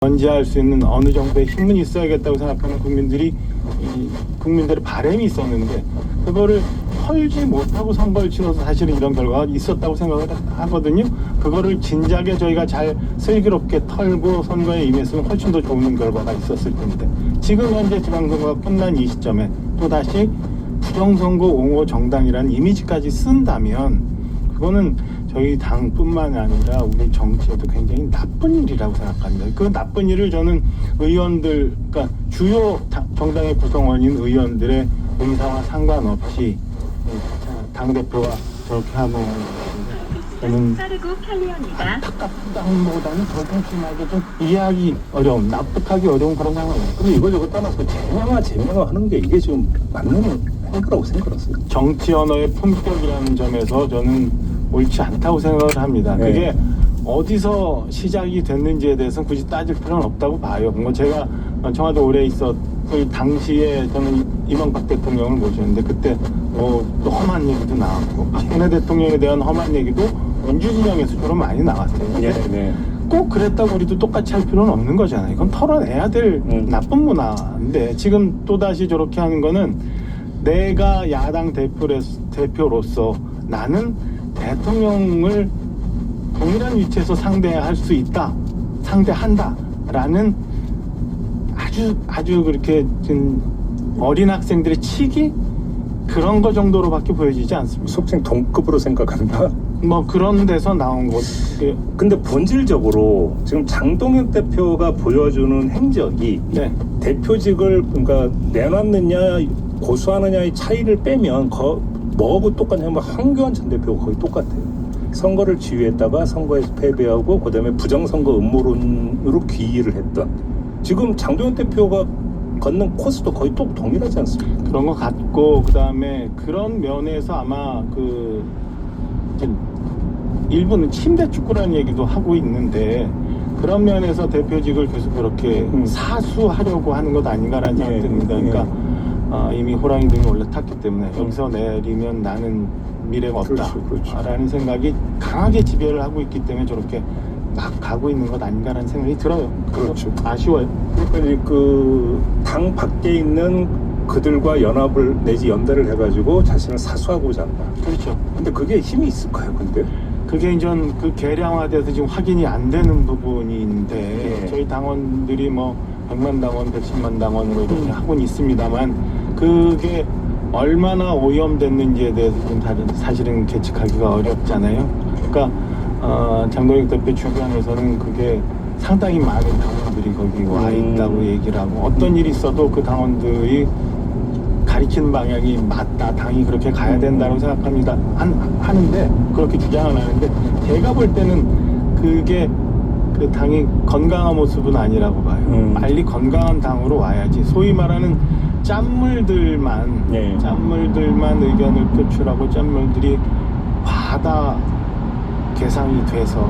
견제할 수 있는 어느 정도의 힘은 있어야겠다고 생각하는 국민들의 바람이 있었는데 그거를 털지 못하고 선거를 치러서 사실은 이런 결과가 있었다고 생각을 하거든요. 그거를 진작에 저희가 잘 슬기롭게 털고 선거에 임했으면 훨씬 더 좋은 결과가 있었을 텐데 지금 현재 지방선거가 끝난 이 시점에 또다시 부정선거 옹호 정당이라는 이미지까지 쓴다면 그거는 저희 당뿐만 아니라 우리 정치에도 굉장히 나쁜 일이라고 생각합니다. 그 나쁜 일을 저는 의원들, 그러니까 주요 정당의 구성원인 의원들의 의사와 상관없이 당대표가 저렇게 하는 저는 안타깝다기보다는 더 심하게 좀 이해하기 어려운, 납득하기 어려운 그런 상황입니다. 근데 이거저거 떠나서 제명화 하는 게 이게 좀 맞는 행보라고 생각했어요. 정치 언어의 품격이라는 점에서 저는 옳지 않다고 생각을 합니다. 네. 그게 어디서 시작이 됐는지에 대해서는 굳이 따질 필요는 없다고 봐요. 뭐 제가 청와대 오래 있었을 당시에 저는 이명박 대통령을 모셨는데 그때 또 험한 얘기도 나왔고 박근혜 대통령에 대한 험한 얘기도 민주진영에서 주로 많이 나왔어요. 네. 꼭 그랬다고 우리도 똑같이 할 필요는 없는 거잖아요. 이건 털어내야 될 나쁜 문화인데 지금 또다시 저렇게 하는 거는 내가 야당 대표로서 나는 대통령을 동일한 위치에서 상대할 수 있다, 상대한다라는 아주 그렇게 좀 어린 학생들의 치기 그런 거 정도로밖에 보여지지 않습니다. 속칭 동급으로 생각한다. 뭐 그런 데서 나온 것. 근데 본질적으로 지금 장동혁 대표가 보여주는 행적이 네. 대표직을 그러니까 내놨느냐 고수하느냐의 차이를 빼면 뭐하고 똑같냐면 황교안 전 대표가 거의 똑같아요. 선거를 지휘했다가 선거에서 패배하고 그다음에 부정선거 음모론으로 기일을 했던 지금 장동혁 대표가 걷는 코스도 거의 또 동일하지 않습니까? 그런 것 같고 그다음에 그런 면에서 아마 일부는 침대 축구라는 얘기도 하고 있는데 그런 면에서 대표직을 계속 그렇게 사수하려고 하는 것 아닌가라는 생각이 듭니다. 그러니까 이미 호랑이 등이 올라탔기 때문에 여기서 내리면 나는 미래가 없다 라는 생각이 강하게 지배를 하고 있기 때문에 저렇게 막 가고 있는 것 아닌가라는 생각이 들어요. 그렇죠. 아쉬워요. 그러니까 그 당 밖에 있는 그들과 연합을 내지 연대를 해가지고 자신을 사수하고자 한다. 그렇죠. 근데 그게 힘이 있을까요? 근데 그게 이제 그 계량화돼서 지금 확인이 안 되는 부분인데 저희 당원들이 뭐 100만 당원, 110만 당원으로 이렇게 하고는 있습니다만 그게 얼마나 오염됐는지에 대해서 좀 사실은 계측하기가 어렵잖아요. 그러니까 장동혁 대표 주변에서는 그게 상당히 많은 당원들이 거기 와 있다고 얘기를 하고 어떤 일이 있어도 그 당원들이 가리키는 방향이 맞다, 당이 그렇게 가야 된다고 생각합니다. 하는데 그렇게 주장을 하는데 제가 볼 때는 그게 그 당이 건강한 모습은 아니라고 봐요. 빨리 건강한 당으로 와야지. 소위 말하는 짠물들만 의견을 표출하고 짠물들이 과다 개상이 돼서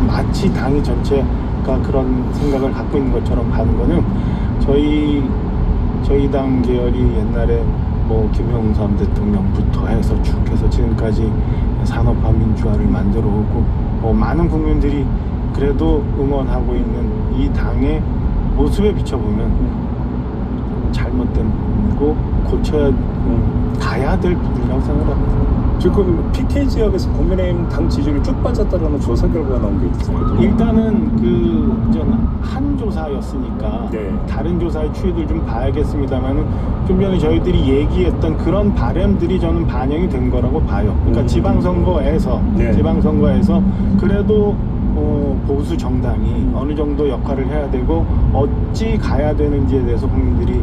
마치 당이 전체가 그런 생각을 갖고 있는 것처럼 가는 거는 저희 당 계열이 옛날에 뭐 김영삼 대통령부터 해서 쭉 해서 지금까지 산업화 민주화를 만들어 오고 많은 국민들이 그래도 응원하고 있는 이 당의 모습에 비춰보면 잘못된 부분이고 고쳐야 가야 될 부분이라고 생각합니다. 지금 PK 지역에서 국민의힘 당 지지율이 쭉 빠졌다는 조사 결과가 나온 게 있거든요. 일단은 한 조사였으니까 다른 조사의 추이를 좀 봐야겠습니다만은 좀 전에 저희들이 얘기했던 그런 바람들이 저는 반영이 된 거라고 봐요. 그러니까 지방선거에서 그래도 보수 정당이 어느 정도 역할을 해야 되고 어찌 가야 되는지에 대해서 국민들이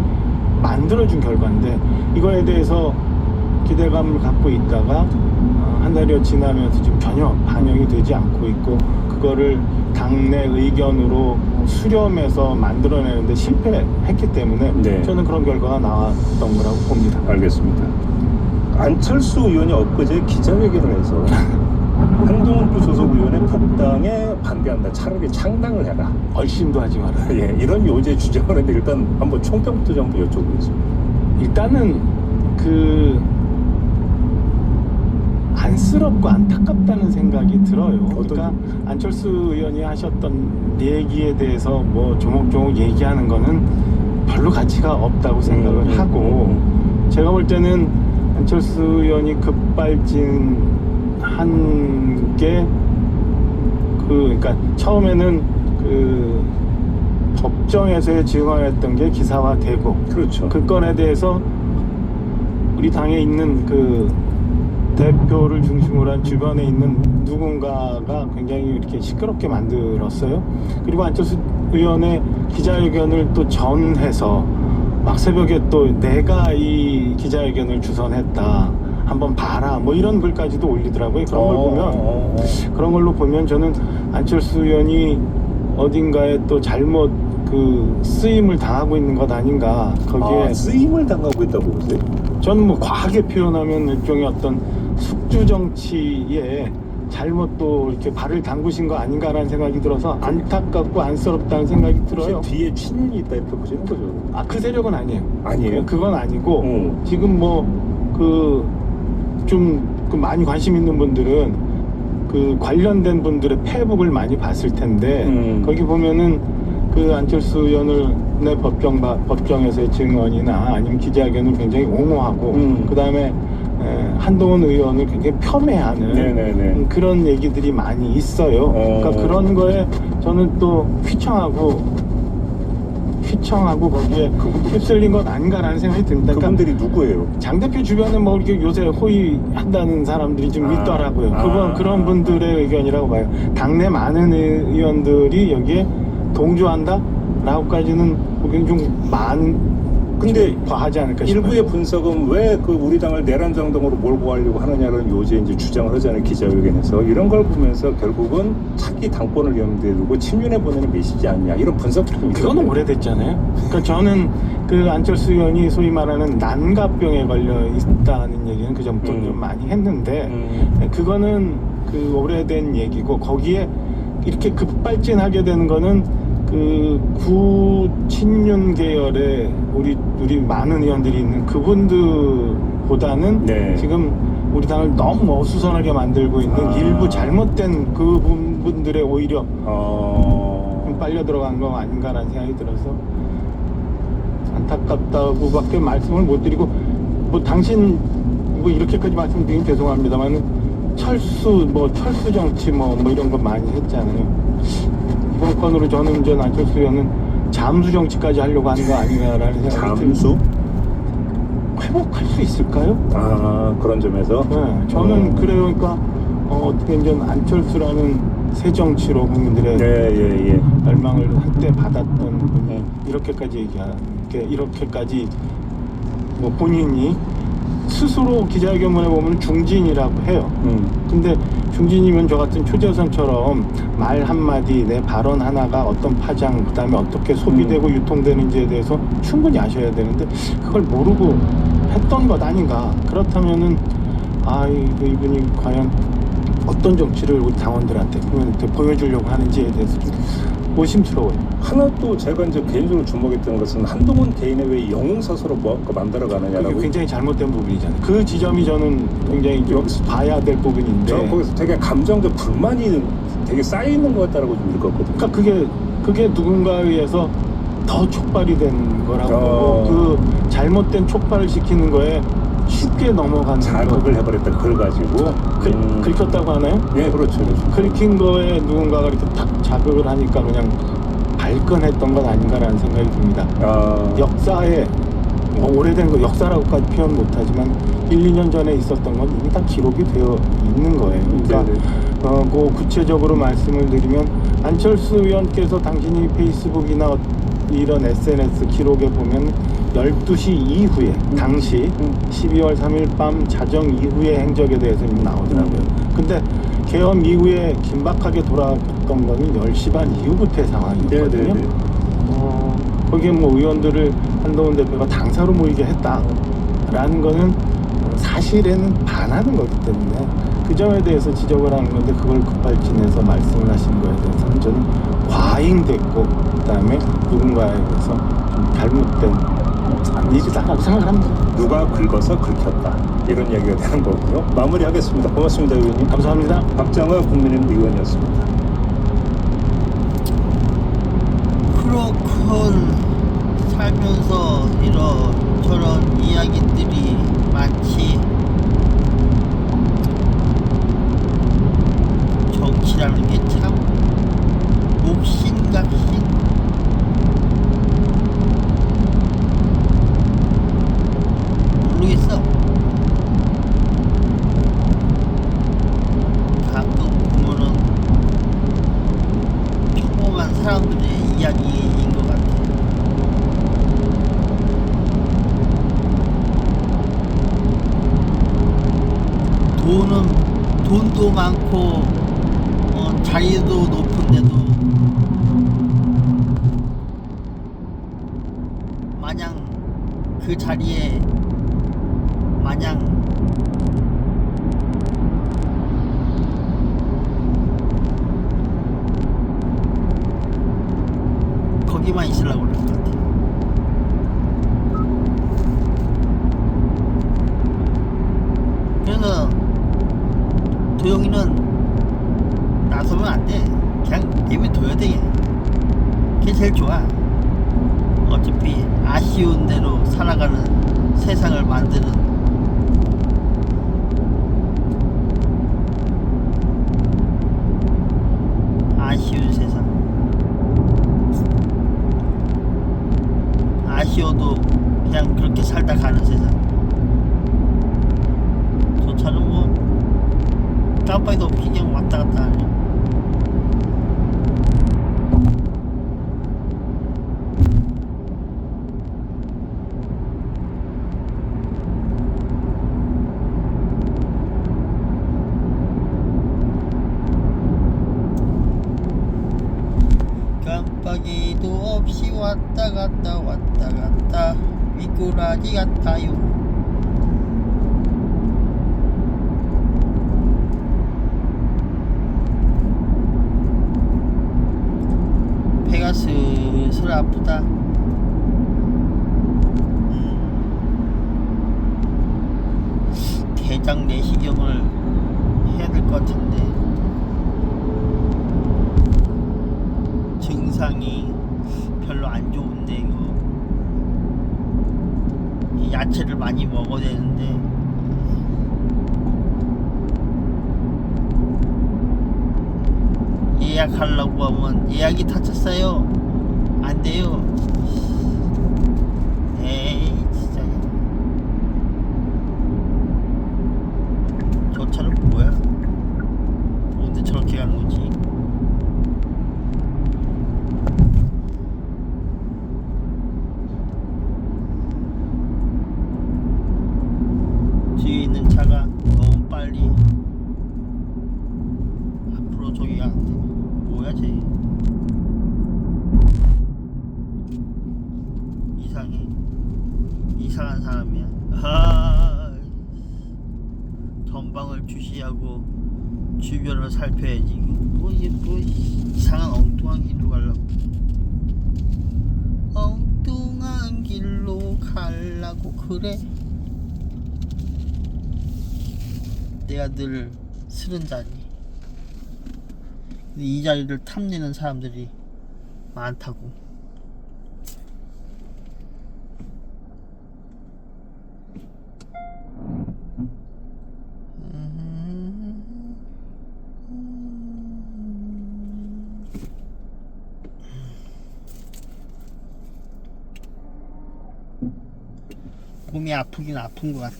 만들어준 결과인데 이거에 대해서 기대감을 갖고 있다가 한 달여 지나면서 지금 전혀 반영이 되지 않고 있고 그거를 당내 의견으로 수렴해서 만들어내는데 실패했기 때문에 저는 그런 결과가 나왔던 거라고 봅니다. 알겠습니다. 안철수 의원이 엊그제 기자회견을 해서 한동훈 소속 의원의 복당에 반대한다. 차라리 창당을 해라. 얼씬도 하지 마라. 이런 요제 주장을 했는데 일단 한번 총평부터 좀 여쭤보겠습니다. 일단은 안쓰럽고 안타깝다는 생각이 들어요. 그러니까 안철수 의원이 하셨던 얘기에 대해서 뭐 조목조목 얘기하는 거는 별로 가치가 없다고 생각을 하고, 제가 볼 때는 안철수 의원이 급발진한 게 그러니까 처음에는 그 법정에서의 증언했던 게 기사화되고, 그렇죠. 그 건에 대해서 우리 당에 있는 그 대표를 중심으로 한 주변에 있는 누군가가 굉장히 이렇게 시끄럽게 만들었어요. 그리고 안철수 의원의 기자회견을 또 전해서 막 새벽에 또 내가 이 기자회견을 주선했다, 한번 봐라, 뭐 이런 글까지도 올리더라고요. 그런 걸 보면 그런 걸로 보면 저는 안철수 의원이 어딘가에 또 잘못 그 쓰임을 당하고 있는 것 아닌가. 거기에 쓰임을 당하고 있다고 보세요? 저는 뭐 과하게 표현하면 일종의 어떤 숙주 정치에 잘못 또 이렇게 발을 담그신 거 아닌가라는 생각이 들어서 안타깝고 안쓰럽다는 생각이 들어요. 혹시 뒤에 친윤이 있다 이렇게 보시는 거죠? 아, 그 세력은 아니에요. 아니에요? 그건 아니고 지금 뭐 그 많이 관심 있는 분들은 그 관련된 분들의 페이북을 많이 봤을 텐데 거기 보면은 그 안철수 의원을 내 법정에서의 증언이나 아니면 기자회견을 굉장히 옹호하고 그 다음에 한동훈 의원을 굉장히 폄훼하는 네네네. 그런 얘기들이 많이 있어요. 그러니까 그런 거에 저는 또 휘청하고 거기에 휩쓸린 것 아닌가라는 생각이 듭니다. 그분들이 누구예요? 장 대표 주변에 뭐 이렇게 요새 호의한다는 사람들이 좀 있더라고요. 그런 분들의 의견이라고 봐요. 당내 많은 의원들이 여기에 동조한다라고까지는 보기엔 좀 근데 과하지 않을까 싶어요. 일부의 분석은 왜 그 우리 당을 내란정당으로 몰고 가려고 하느냐는 요새 이제 주장을 하잖아요, 기자회견에서. 이런 걸 보면서 결국은 차기 당권을 염두에 두고 친윤에 보내는 메시지 아니냐, 이런 분석도 좀 그거는 있던데. 오래됐잖아요. 그러니까 저는 그 안철수 의원이 소위 말하는 난각병에 걸려 있다는 얘기는 그 전부터 좀 많이 했는데 그거는 그 오래된 얘기고, 거기에 이렇게 급발진하게 되는 거는 그 구친윤 계열의 우리 많은 의원들이 있는 그분들보다는 지금 우리 당을 너무 어수선하게 만들고 있는 일부 잘못된 그 분들의 오히려 좀 빨려 들어간 거 아닌가라는 생각이 들어서 안타깝다고밖에 말씀을 못 드리고, 뭐 당신 뭐 이렇게까지 말씀드리긴 죄송합니다만 철수 정치 뭐 이런 거 많이 했잖아요. 이번 건으로 저는 안철수 의원은 잠수 정치까지 하려고 하는 거 아닌가라는 생각이 잠수? 회복할 수 있을까요? 그런 점에서? 네, 저는 그래요. 그러니까 어떻게 이제 안철수라는 새 정치로 국민들의 열망을 한때 받았던 분이 이렇게까지 뭐 본인이 스스로 기자회견문에 보면 중진이라고 해요. 근데 중진이면 저 같은 초재선처럼 말 한마디, 내 발언 하나가 어떤 파장, 그 다음에 어떻게 소비되고 유통되는지에 대해서 충분히 아셔야 되는데 그걸 모르고 했던 것 아닌가. 그렇다면은 이분이 과연 어떤 정치를 우리 당원들한테 보여주려고 하는지에 대해서 좀 의심스러워요. 하나 또 제가 이제 개인적으로 주목했던 것은 한동훈 개인의 왜 영웅사서로 만들어 가느냐라고. 그게 굉장히 잘못된 부분이잖아요. 그 지점이 저는 굉장히 봐야 될 부분인데. 저는 거기서 되게 감정적 불만이 되게 쌓이는 것 같다라고 좀 읽었거든요. 그러니까 그게 누군가에 의해서 더 촉발이 된 거라고. 그 잘못된 촉발을 시키는 거에 쉽게 넘어가는 자극을 해버렸다, 그걸 가지고. 긁혔다고 하나요? 네, 그렇죠. 긁힌 거에 누군가가 이렇게 탁 자극을 하니까 그냥 발끈했던 것 아닌가라는 생각이 듭니다. 역사에 오래된 거, 역사라고까지 표현 못하지만 1, 2년 전에 있었던 건 이미 다 기록이 되어 있는 거예요. 그러니까 그 구체적으로 말씀을 드리면 안철수 의원께서 당신이 페이스북이나 이런 SNS 기록에 보면 12시 이후에 당시 12월 3일 밤 자정 이후의 행적에 대해서 이미 나오더라고요. 근데 계엄 이후에 긴박하게 돌아갔던 거는 10시 반 이후부터의 상황이었거든요. 거기에 뭐 의원들을 한동훈 대표가 당사로 모이게 했다라는 거는 사실에는 반하는 거기 때문에 그 점에 대해서 지적을 하는 건데, 그걸 급발진해서 말씀을 하신 거에 대해서는 저는 과잉됐고, 그 다음에 누군가에 대해서 좀 잘못된 일이다라고 생각을 합니다. 누가 긁어서 긁혔다 이런 얘기가 되는 거고요. 마무리하겠습니다. 고맙습니다, 의원님. 감사합니다. 박정호 국민의힘 의원이었습니다. 그렇군. 살면서 이런저런 이야기들이 많지. 정치라는 게 참 옥신각신. 모르겠어. 가끔 보면은 평범한 사람들의 이야기인 것 같아. 돈도 많고 자리도 높은데도 마냥 그 자리에 마냥 거기만 있으려고 그럴 것 같아. 그래서 도영이는 나서면 안 돼. 그냥 내버려둬야 돼. 그게 제일 좋아. 어차피 아쉬운 대로 살아가는 세상을 만드는 아쉬운 세상. 아쉬워도 그냥 그렇게 살다 가는 세상. 저 차는 뭐 깜빡이도 없이 그냥 왔다 갔다 하네. 깜빡이도 없이 왔다 갔다 미꾸라지 같아요. 배가 슬슬 아프다. 대장 내시경을 해야 될 것 같은데 증상이 별로 안 좋은데 이거 야채를 많이 먹어야 되는데 예약하려고 하면 예약이 다 찼어요. 안 돼요. 에이 진짜. 저 차는 뭐야? 뭔데 저렇게 가는 거지? 뒤에 있는 차가 너무 빨리 앞으로 저기 가는데 뭐야 쟤? 이상한 사람이야. 전방을 주시하고 주변을 살펴야지. 뭐 이상한 엉뚱한 길로 가려고. 엉뚱한 길로 가려고 그래. 내가 늘 싫은 자리. 근데 이 자리를 탐내는 사람들이 많다고. 몸이 아프긴 아픈 것 같아.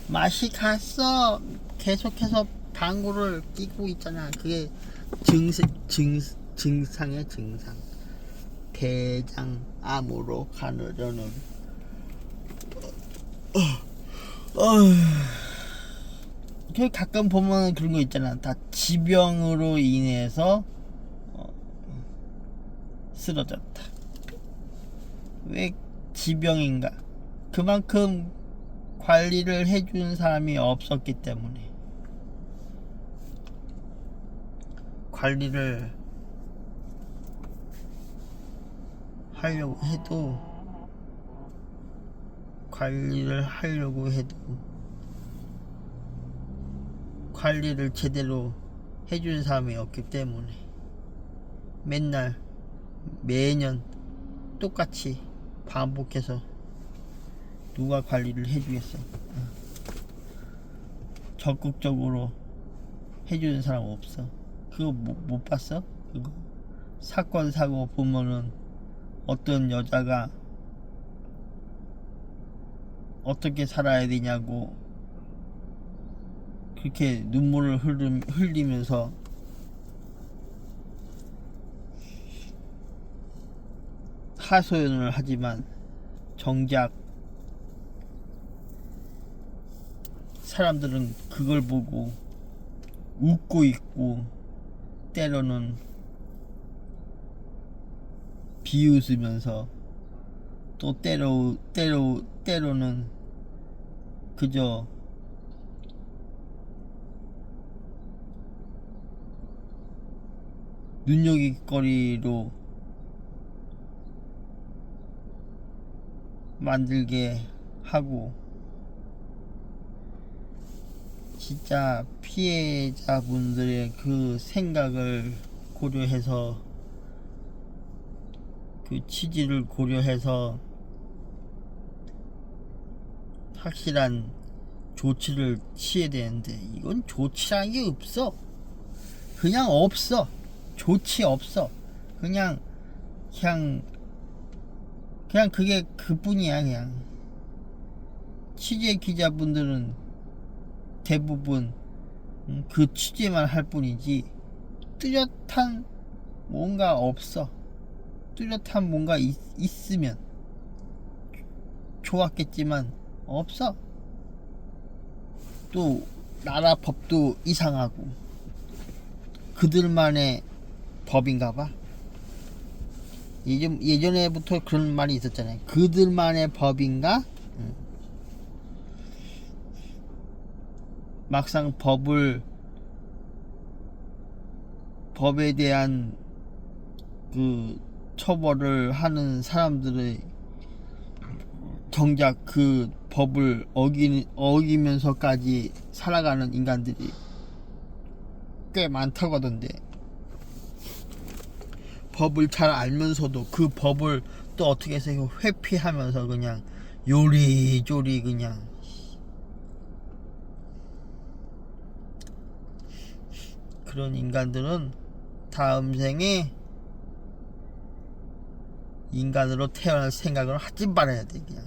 맛이 갔어. 계속해서 방구를 끼고 있잖아. 그게 증상이야, 증상. 대장암으로 가느려는. 그 가끔 보면 그런 거 있잖아. 다 지병으로 인해서 쓰러졌다. 왜 지병인가? 그만큼 관리를 해주는 사람이 없었기 때문에. 관리를 하려고 해도 관리를 하려고 해도 관리를 제대로 해주는 사람이 없기 때문에 매년 똑같이 반복해서 누가 관리를 해주겠어. 적극적으로 해주는 사람 없어. 그거 못 봤어? 그거 사건 사고 보면은 어떤 여자가 어떻게 살아야 되냐고 그렇게 눈물을 흘리면서 하소연을 하지만 정작 사람들은 그걸 보고 웃고 있고 때로는 비웃으면서 또 때로는 그저 눈여깃거리로 만들게 하고 진짜 피해자분들의 그 생각을 고려해서 그 취지를 고려해서 확실한 조치를 취해야 되는데 이건 조치라는 게 없어. 그냥 없어. 조치 없어. 그냥 그게 그뿐이야. 그냥 취재 기자분들은 대부분 그 취재만 할 뿐이지 뚜렷한 뭔가 없어. 뚜렷한 뭔가 있으면 좋았겠지만 없어. 또 나라 법도 이상하고 그들만의 법인가봐. 예전에부터 그런 말이 있었잖아요. 그들만의 법인가? 막상 법에 대한 그 처벌을 하는 사람들의 정작 그 법을 어기면서까지 살아가는 인간들이 꽤 많다고 하던데, 법을 잘 알면서도 그 법을 또 어떻게 해서 회피하면서 그냥 요리조리 그냥 그런 인간들은 다음 생에 인간으로 태어날 생각을 하지 말아야 돼. 그냥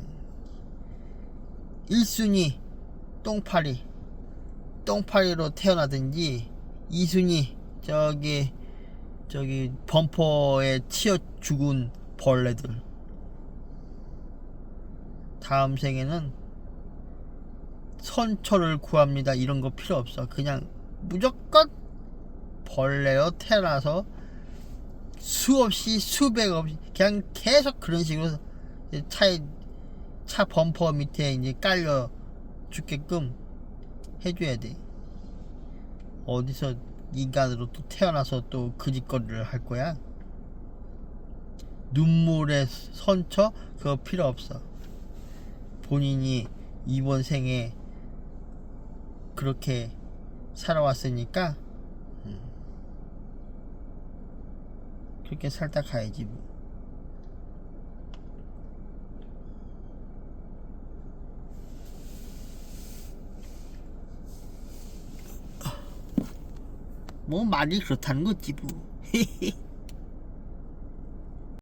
1순위 똥파리로 태어나든지 2순위 저기 범퍼에 치여 죽은 벌레들. 다음 생에는 선처를 구합니다 이런 거 필요 없어. 그냥 무조건 벌레로 태어나서 수없이 수백 없이 그냥 계속 그런 식으로 차 범퍼 밑에 이제 깔려 죽게끔 해줘야 돼. 어디서 인간으로 또 태어나서 또 그 짓거리를 할 거야? 눈물의 선처? 그거 필요 없어. 본인이 이번 생에 그렇게 살아왔으니까 그렇게 살다 가야지 뭐 말이 그렇다는 거지 뭐.